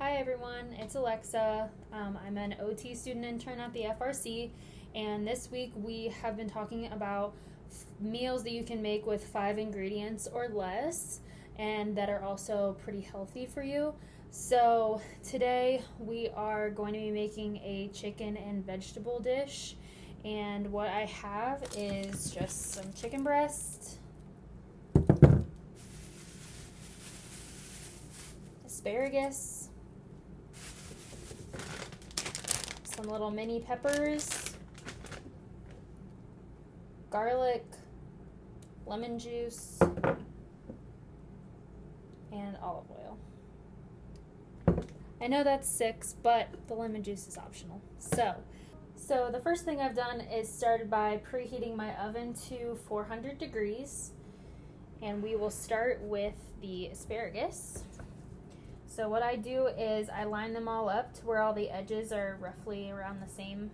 Hi everyone, it's Alexa. I'm an OT student intern at the FRC, and this week we have been talking about meals that you can make with 5 ingredients or less and that are also pretty healthy for you. So today we are going to be making a chicken and vegetable dish, and what I have is just some chicken breast, asparagus, some little mini peppers, garlic, lemon juice, and olive oil. I know that's 6, but the lemon juice is optional. So the first thing I've done is started by preheating my oven to 400 degrees, and we will start with the asparagus. So what I do is I line them all up to where all the edges are roughly around the same.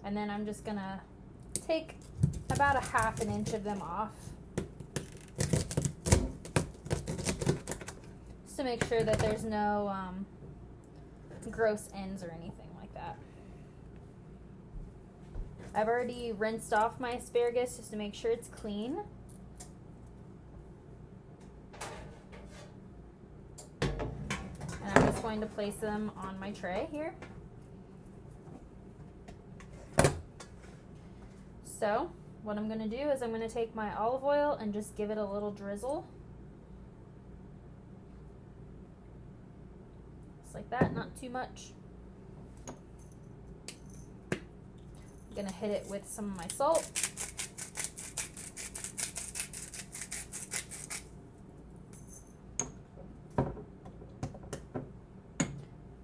And then I'm just gonna take about a ½ inch of them off, just to make sure that there's no gross ends or anything like that. I've already rinsed off my asparagus just to make sure it's clean. And I'm just going to place them on my tray here. So what I'm going to do is I'm going to take my olive oil and just give it a little drizzle. Just like that, not too much. I'm going to hit it with some of my salt.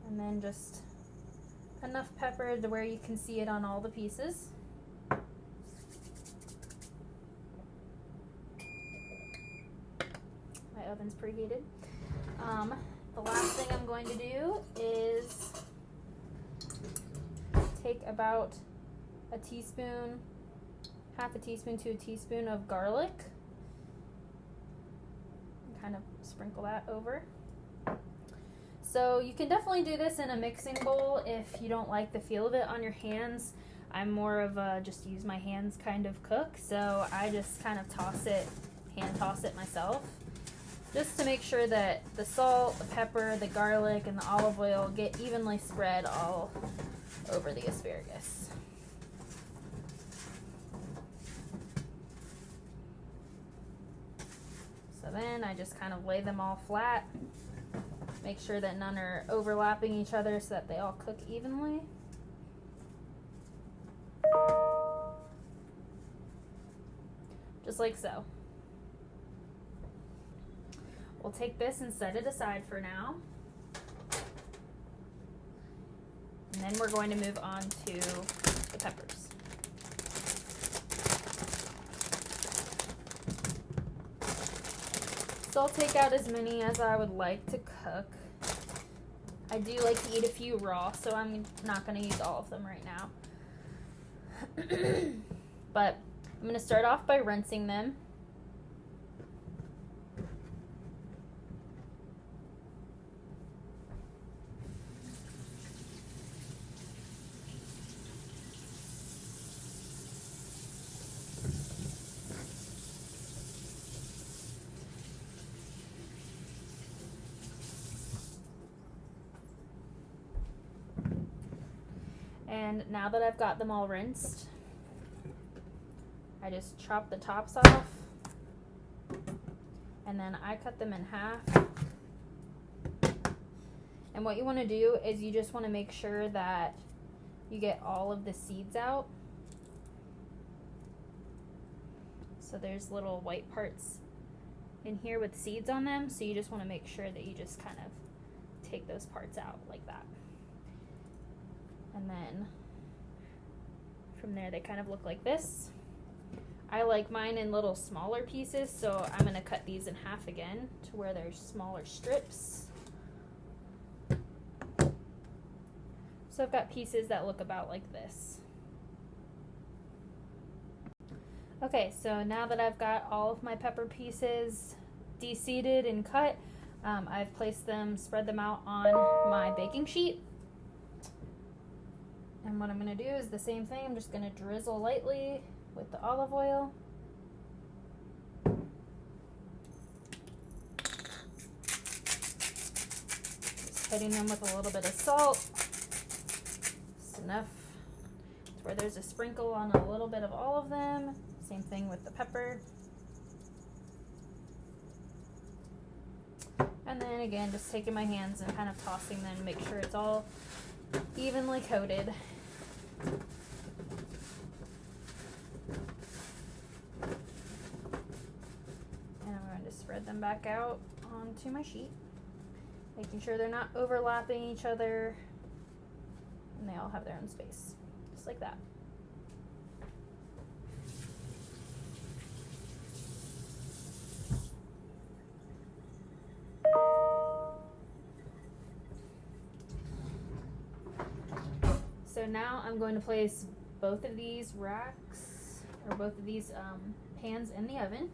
And then just enough pepper to where you can see it on all the pieces. My oven's preheated. The last thing I'm going to do is take about a teaspoon, ½ a teaspoon to a teaspoon of garlic, and kind of sprinkle that over. So you can definitely do this in a mixing bowl if you don't like the feel of it on your hands. I'm more of a just use my hands kind of cook, so I just kind of hand toss it myself, just to make sure that the salt, the pepper, the garlic, and the olive oil get evenly spread all over the asparagus. So then I just kind of lay them all flat. Make sure that none are overlapping each other so that they all cook evenly. Just like so. We'll take this and set it aside for now. And then we're going to move on to the peppers. So I'll take out as many as I would like to cook. I do like to eat a few raw, so I'm not going to use all of them right now. But I'm going to start off by rinsing them. And now that I've got them all rinsed, I just chop the tops off, and then I cut them in half. And what you want to do is you just want to make sure that you get all of the seeds out. So there's little white parts in here with seeds on them, so you just want to make sure that you just kind of take those parts out like that. And then from there they kind of look like this. I like mine in little smaller pieces, so I'm going to cut these in half again to where there's smaller strips. So I've got pieces that look about like this. Okay, so now that I've got all of my pepper pieces de-seeded and cut, I've placed them, spread them out on my baking sheet. And what I'm going to do is the same thing. I'm just going to drizzle lightly with the olive oil. Just hitting them with a little bit of salt. Just enough to where there's a sprinkle on a little bit of all of them. Same thing with the pepper. And then again, just taking my hands and kind of tossing them to make sure it's all evenly coated. And I'm going to spread them back out onto my sheet, making sure they're not overlapping each other and they all have their own space, just like that. So now I'm going to place both of these racks, or both of these pans in the oven.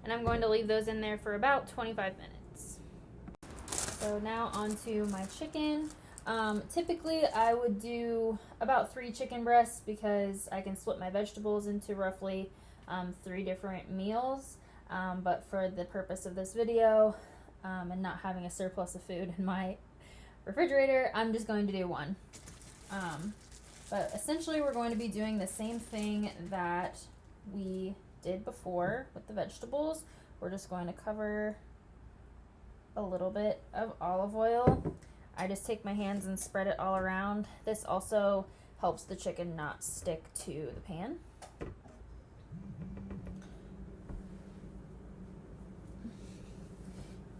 And I'm going to leave those in there for about 25 minutes. So now onto my chicken. Typically I would do about 3 chicken breasts because I can split my vegetables into roughly 3 different meals, but for the purpose of this video and not having a surplus of food in my refrigerator, I'm just going to do 1. But essentially we're going to be doing the same thing that we did before with the vegetables. We're just going to cover a little bit of olive oil. I just take my hands and spread it all around. This also helps the chicken not stick to the pan.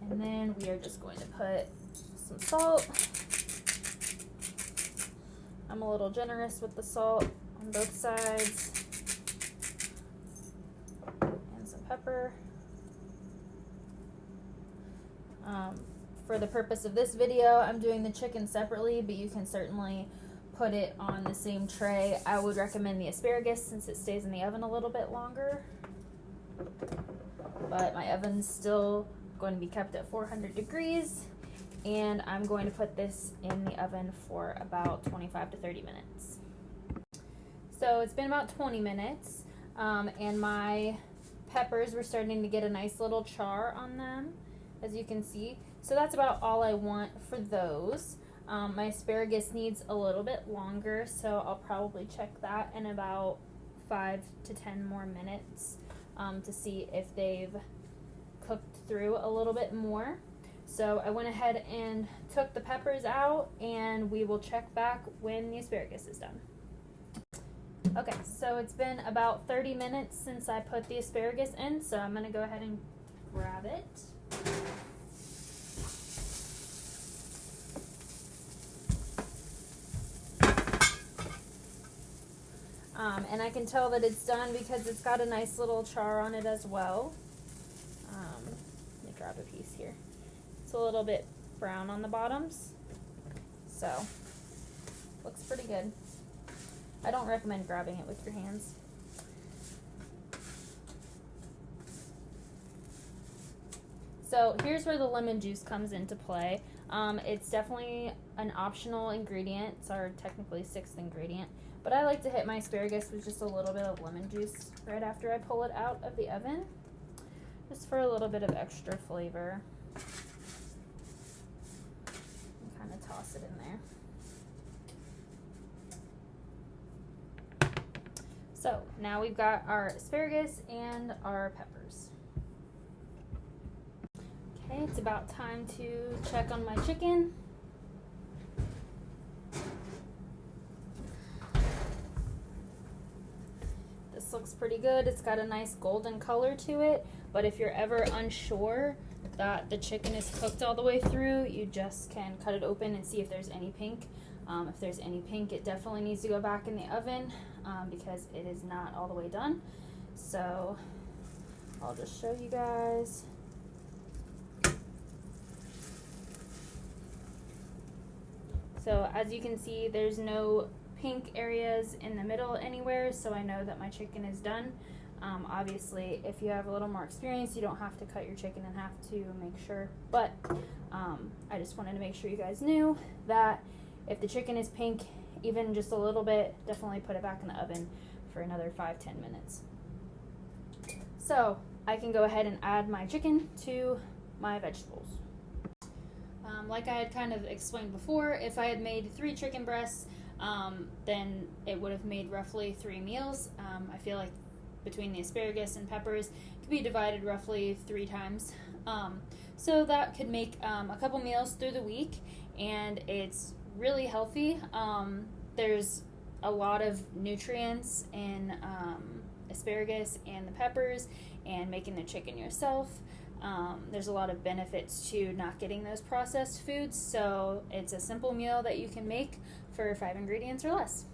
And then we are just going to put some salt. I'm a little generous with the salt on both sides. And some pepper. For the purpose of this video, I'm doing the chicken separately, but you can certainly put it on the same tray. I would recommend the asparagus since it stays in the oven a little bit longer. But my oven's still going to be kept at 400 degrees, and I'm going to put this in the oven for about 25 to 30 minutes. So it's been about 20 minutes, and my peppers were starting to get a nice little char on them, as you can see. So that's about all I want for those. My asparagus needs a little bit longer, so I'll probably check that in about 5 to 10 more minutes to see if they've cooked through a little bit more. So I went ahead and took the peppers out, and we will check back when the asparagus is done. Okay, so it's been about 30 minutes since I put the asparagus in, so I'm going to go ahead and grab it. And I can tell that it's done because it's got a nice little char on it as well. Let me grab a piece here. It's a little bit brown on the bottoms, so looks pretty good. I don't recommend grabbing it with your hands. So here's where the lemon juice comes into play. It's definitely an optional ingredient. It's our technically 6th ingredient. But I like to hit my asparagus with just a little bit of lemon juice right after I pull it out of the oven, just for a little bit of extra flavor. And kind of toss it in there. So now we've got our asparagus and our peppers. Okay, it's about time to check on my chicken. This looks pretty good. It's got a nice golden color to it, but if you're ever unsure that the chicken is cooked all the way through, you just can cut it open and see if there's any pink. If there's any pink, it definitely needs to go back in the oven because it is not all the way done. So I'll just show you guys. So as you can see, there's no pink areas in the middle anywhere, so I know that my chicken is done. Obviously, if you have a little more experience, you don't have to cut your chicken in half to make sure, but I just wanted to make sure you guys knew that if the chicken is pink, even just a little bit, definitely put it back in the oven for another 5-10 minutes. So I can go ahead and add my chicken to my vegetables. Like I had kind of explained before, if I had made 3 chicken breasts, then it would have made roughly 3 meals. I feel like between the asparagus and peppers, it could be divided roughly 3 times. So that could make a couple meals through the week, and it's really healthy. There's a lot of nutrients in asparagus and the peppers, and making the chicken yourself. There's a lot of benefits to not getting those processed foods, so it's a simple meal that you can make for 5 ingredients or less.